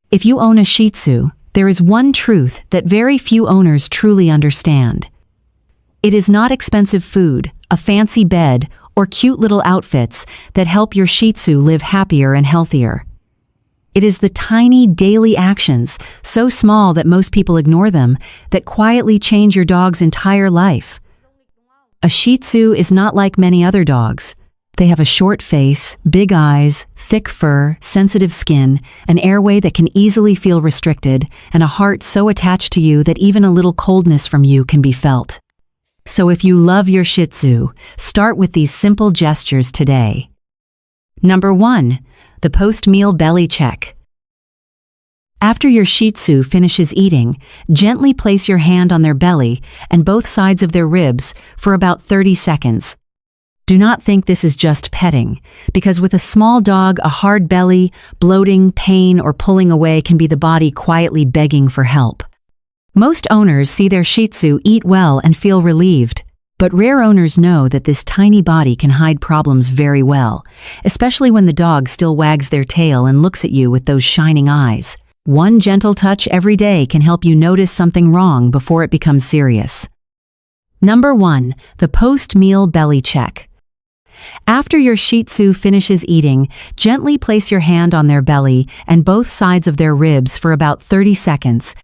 If you own a Shih Tzu, there is one truth that very few owners truly understand. It is not expensive food, a fancy bed, or cute little outfits that help your Shih Tzu live happier and healthier. It is the tiny daily actions, so small that most people ignore them, that quietly change your dog's entire life. A Shih Tzu is not like many other dogs. They have a short face, big eyes, thick fur, sensitive skin, an airway that can easily feel restricted, and a heart so attached to you that even a little coldness from you can be felt. So if you love your Shih Tzu, start with these simple gestures today. Number 1. The post-meal belly check. After your Shih Tzu finishes eating, gently place your hand on their belly and both sides of their ribs for about 30 seconds. Do not think this is just petting, because with a small dog, a hard belly, bloating, pain, or pulling away can be the body quietly begging for help. Most owners see their Shih Tzu eat well and feel relieved, but rare owners know that this tiny body can hide problems very well, especially when the dog still wags their tail and looks at you with those shining eyes. One gentle touch every day can help you notice something wrong before it becomes serious. Number 1. The post-meal belly check. After your Shih Tzu finishes eating, gently place your hand on their belly and both sides of their ribs for about 30 seconds.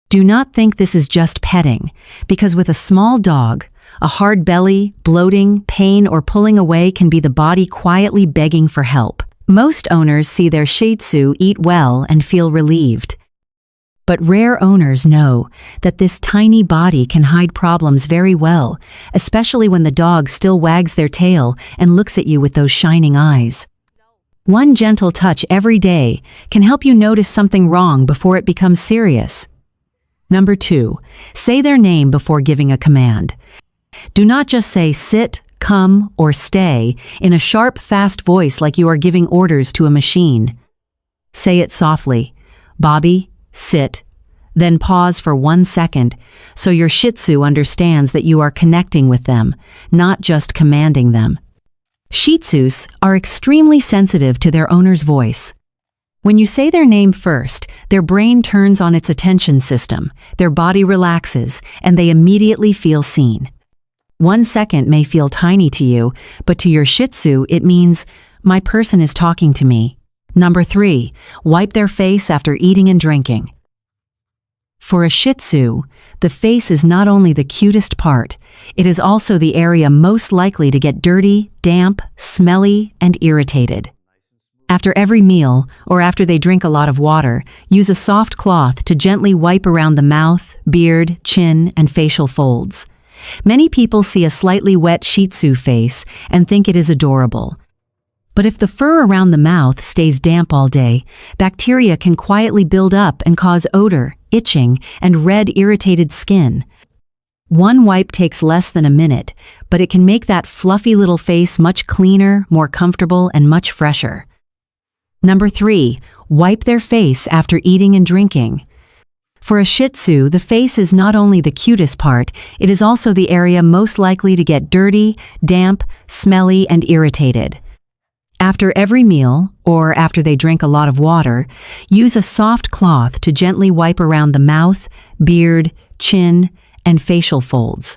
Do not think this is just petting, because with a small dog, a hard belly, bloating, pain, or pulling away can be the body quietly begging for help. Most owners see their Shih Tzu eat well and feel relieved. But rare owners know that this tiny body can hide problems very well, especially when the dog still wags their tail and looks at you with those shining eyes. One gentle touch every day can help you notice something wrong before it becomes serious. Number 2. Say their name before giving a command. Do not just say sit, come, or stay in a sharp, fast voice like you are giving orders to a machine. Say it softly. Bobby, sit. Then pause for 1 second so your Shih Tzu understands that you are connecting with them, not just commanding them. Shih Tzus are extremely sensitive to their owner's voice. When you say their name first, their brain turns on its attention system, their body relaxes, and they immediately feel seen. 1 second may feel tiny to you, but to your Shih Tzu it means, my person is talking to me. Number 3. Wipe their face after eating and drinking. For a Shih Tzu, the face is not only the cutest part, it is also the area most likely to get dirty, damp, smelly, and irritated. After every meal, or after they drink a lot of water, use a soft cloth to gently wipe around the mouth, beard, chin, and facial folds. Many people see a slightly wet Shih Tzu face and think it is adorable. But if the fur around the mouth stays damp all day, bacteria can quietly build up and cause odor, itching, and red, irritated skin. One wipe takes less than a minute, but it can make that fluffy little face much cleaner, more comfortable, and much fresher. Number 3. Wipe their face after eating and drinking. For a Shih Tzu, the face is not only the cutest part, it is also the area most likely to get dirty, damp, smelly, and irritated. After every meal, or after they drink a lot of water, use a soft cloth to gently wipe around the mouth, beard, chin, and facial folds.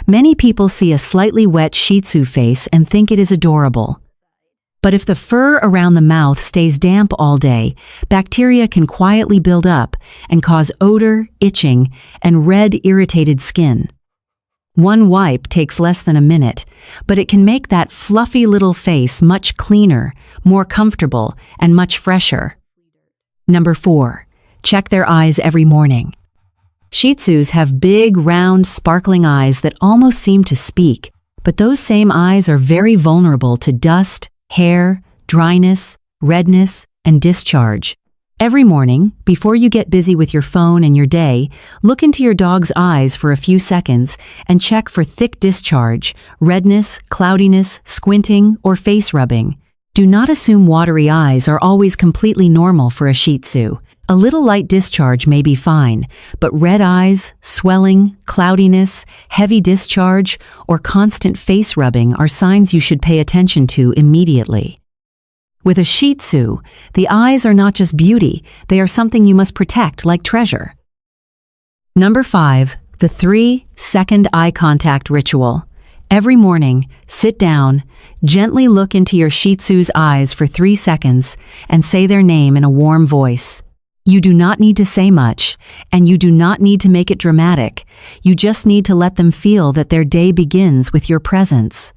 Many people see a slightly wet Shih Tzu face and think it is adorable. But if the fur around the mouth stays damp all day, bacteria can quietly build up and cause odor, itching, and red, irritated skin. One wipe takes less than a minute, but it can make that fluffy little face much cleaner, more comfortable, and much fresher. Number 4. Check their eyes every morning. Shih Tzus have big, round, sparkling eyes that almost seem to speak, but those same eyes are very vulnerable to dust, hair, dryness, redness, and discharge. Every morning, before you get busy with your phone and your day, look into your dog's eyes for a few seconds and check for thick discharge, redness, cloudiness, squinting, or face rubbing. Do not assume watery eyes are always completely normal for a Shih Tzu. A little light discharge may be fine, but red eyes, swelling, cloudiness, heavy discharge, or constant face rubbing are signs you should pay attention to immediately. With a Shih Tzu, the eyes are not just beauty, they are something you must protect like treasure. Number 5, the 3-second eye contact ritual. Every morning, sit down, gently look into your Shih Tzu's eyes for 3 seconds, and say their name in a warm voice. You do not need to say much, and you do not need to make it dramatic. You just need to let them feel that their day begins with your presence.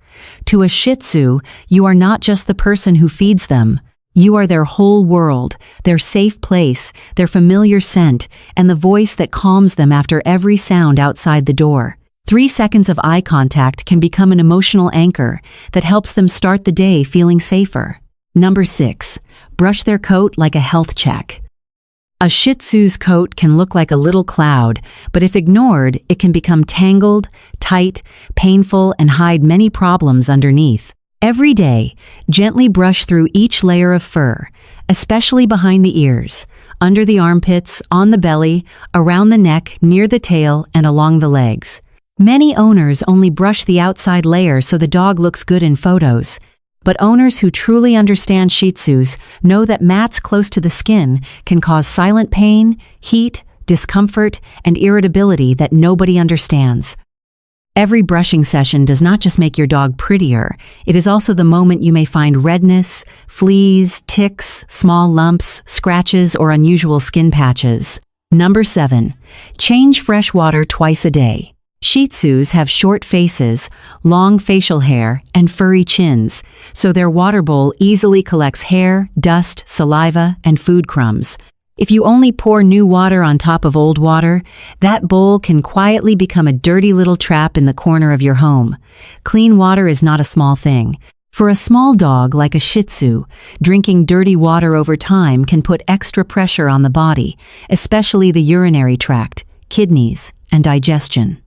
To a Shih Tzu, you are not just the person who feeds them. You are their whole world, their safe place, their familiar scent, and the voice that calms them after every sound outside the door. 3 seconds of eye contact can become an emotional anchor that helps them start the day feeling safer. Number 6, brush their coat like a health check. A Shih Tzu's coat can look like a little cloud, but if ignored, it can become tangled, tight, painful, and hide many problems underneath. Every day, gently brush through each layer of fur, especially behind the ears, under the armpits, on the belly, around the neck, near the tail, and along the legs. Many owners only brush the outside layer so the dog looks good in photos. But owners who truly understand Shih Tzus know that mats close to the skin can cause silent pain, heat, discomfort, and irritability that nobody understands. Every brushing session does not just make your dog prettier, it is also the moment you may find redness, fleas, ticks, small lumps, scratches, or unusual skin patches. Number 7, change fresh water twice a day. Shih Tzus have short faces, long facial hair, and furry chins, so their water bowl easily collects hair, dust, saliva, and food crumbs. If you only pour new water on top of old water, that bowl can quietly become a dirty little trap in the corner of your home. Clean water is not a small thing. For a small dog like a Shih Tzu, drinking dirty water over time can put extra pressure on the body, especially the urinary tract, kidneys, and digestion.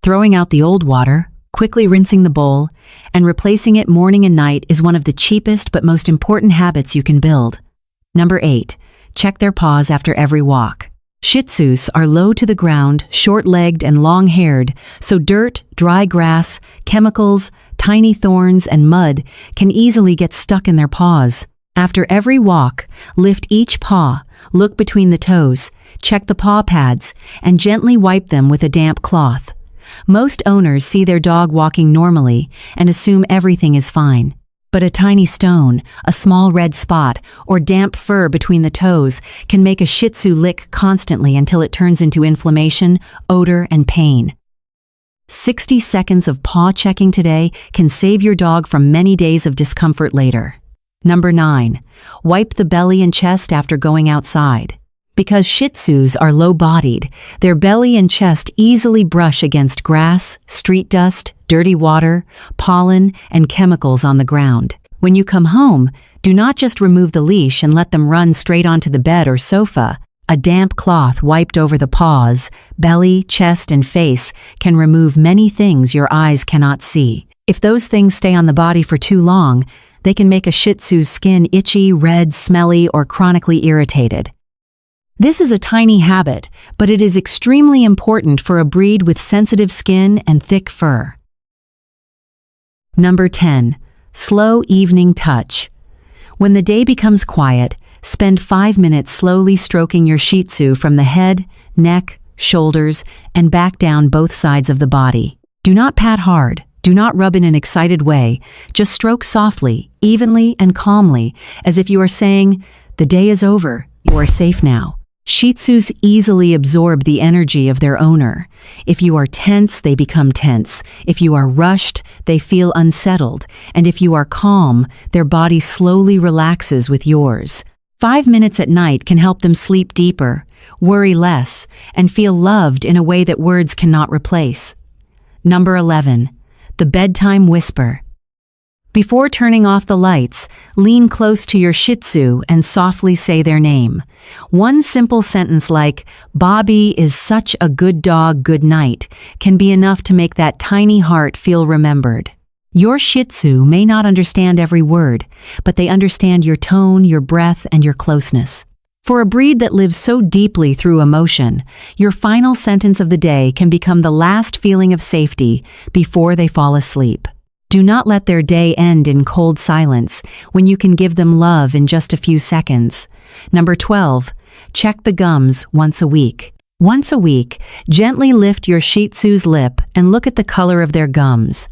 Throwing out the old water, quickly rinsing the bowl, and replacing it morning and night is one of the cheapest but most important habits you can build. Number 8, check their paws after every walk. Shih Tzus are low to the ground, short-legged, and long-haired, so dirt, dry grass, chemicals, tiny thorns, and mud can easily get stuck in their paws. After every walk, lift each paw, look between the toes, check the paw pads, and gently wipe them with a damp cloth. Most owners see their dog walking normally and assume everything is fine. But a tiny stone, a small red spot, or damp fur between the toes can make a Shih Tzu lick constantly until it turns into inflammation, odor, and pain. 60 seconds of paw checking today can save your dog from many days of discomfort later. Number 9, wipe the belly and chest after going outside. Because Shih Tzus are low-bodied, their belly and chest easily brush against grass, street dust, dirty water, pollen, and chemicals on the ground. When you come home, do not just remove the leash and let them run straight onto the bed or sofa. A damp cloth wiped over the paws, belly, chest, and face can remove many things your eyes cannot see. If those things stay on the body for too long, they can make a Shih Tzu's skin itchy, red, smelly, or chronically irritated. This is a tiny habit, but it is extremely important for a breed with sensitive skin and thick fur. Number 10, slow evening touch. When the day becomes quiet, spend 5 minutes slowly stroking your Shih Tzu from the head, neck, shoulders, and back down both sides of the body. Do not pat hard. Do not rub in an excited way. Just stroke softly, evenly, and calmly, as if you are saying, "The day is over. You are safe now." Shih Tzus easily absorb the energy of their owner. If you are tense, they become tense. If you are rushed, they feel unsettled. And if you are calm, their body slowly relaxes with yours. 5 minutes at night can help them sleep deeper, worry less, and feel loved in a way that words cannot replace. Number 11, the bedtime whisper. Before turning off the lights, lean close to your Shih Tzu and softly say their name. One simple sentence like, "Bobby is such a good dog, good night," can be enough to make that tiny heart feel remembered. Your Shih Tzu may not understand every word, but they understand your tone, your breath, and your closeness. For a breed that lives so deeply through emotion, your final sentence of the day can become the last feeling of safety before they fall asleep. Do not let their day end in cold silence when you can give them love in just a few seconds. Number 12. Check the gums once a week. Once a week, gently lift your Shih Tzu's lip and look at the color of their gums.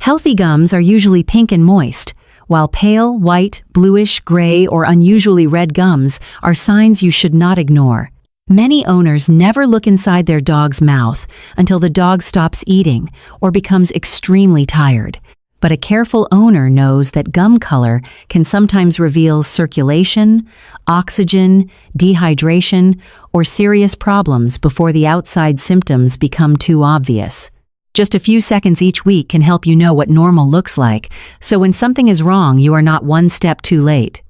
Healthy gums are usually pink and moist, while pale, white, bluish, gray, or unusually red gums are signs you should not ignore. Many owners never look inside their dog's mouth until the dog stops eating or becomes extremely tired. But a careful owner knows that gum color can sometimes reveal circulation, oxygen, dehydration, or serious problems before the outside symptoms become too obvious. Just a few seconds each week can help you know what normal looks like, so when something is wrong, you are not one step too late.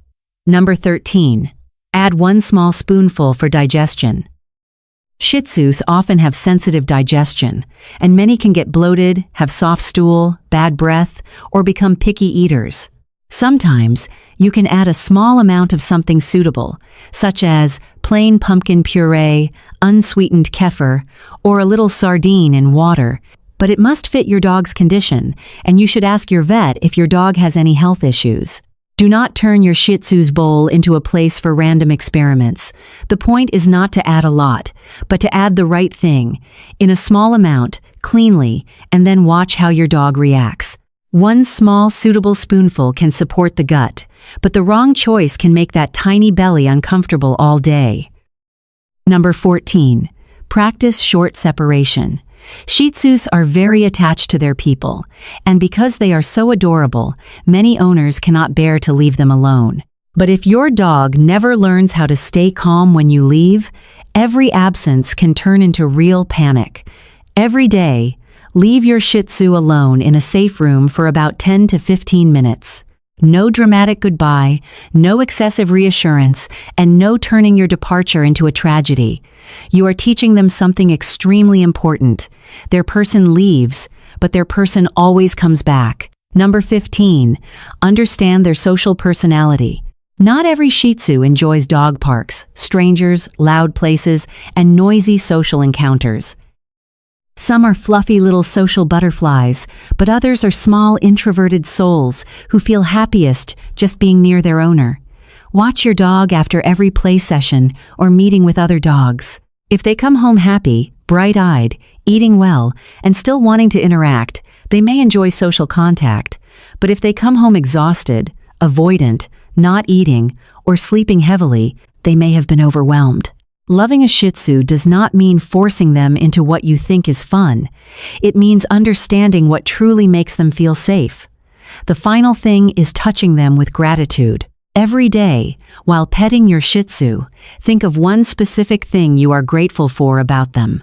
Number 13. Add 1 small spoonful for digestion. Shih Tzus often have sensitive digestion, and many can get bloated, have soft stool, bad breath, or become picky eaters. Sometimes, you can add a small amount of something suitable, such as plain pumpkin puree, unsweetened kefir, or a little sardine in water, but it must fit your dog's condition, and you should ask your vet if your dog has any health issues. Do not turn your Shih Tzu's bowl into a place for random experiments. The point is not to add a lot, but to add the right thing, in a small amount, cleanly, and then watch how your dog reacts. 1 small, suitable spoonful can support the gut, but the wrong choice can make that tiny belly uncomfortable all day. Number 14. Practice short separation. Shih Tzus are very attached to their people, and because they are so adorable, many owners cannot bear to leave them alone. But if your dog never learns how to stay calm when you leave, every absence can turn into real panic. Every day, leave your Shih Tzu alone in a safe room for about 10 to 15 minutes. No dramatic goodbye, no excessive reassurance, and no turning your departure into a tragedy. You are teaching them something extremely important. Their person leaves, but their person always comes back. Number 15. Understand their social personality. Not every Shih Tzu enjoys dog parks, strangers, loud places, and noisy social encounters. Some are fluffy little social butterflies, but others are small introverted souls who feel happiest just being near their owner. Watch your dog after every play session or meeting with other dogs. If they come home happy, bright-eyed, eating well, and still wanting to interact, they may enjoy social contact. But if they come home exhausted, avoidant, not eating, or sleeping heavily, they may have been overwhelmed. Loving a Shih Tzu does not mean forcing them into what you think is fun. It means understanding what truly makes them feel safe. The final thing is touching them with gratitude. Every day, while petting your Shih Tzu, think of one specific thing you are grateful for about them.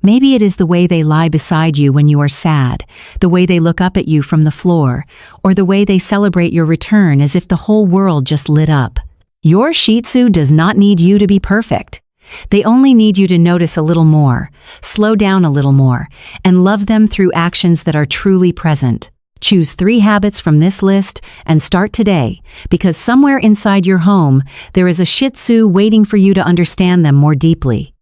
Maybe it is the way they lie beside you when you are sad, the way they look up at you from the floor, or the way they celebrate your return as if the whole world just lit up. Your Shih Tzu does not need you to be perfect. They only need you to notice a little more, slow down a little more, and love them through actions that are truly present. Choose 3 habits from this list and start today, because somewhere inside your home, there is a Shih Tzu waiting for you to understand them more deeply.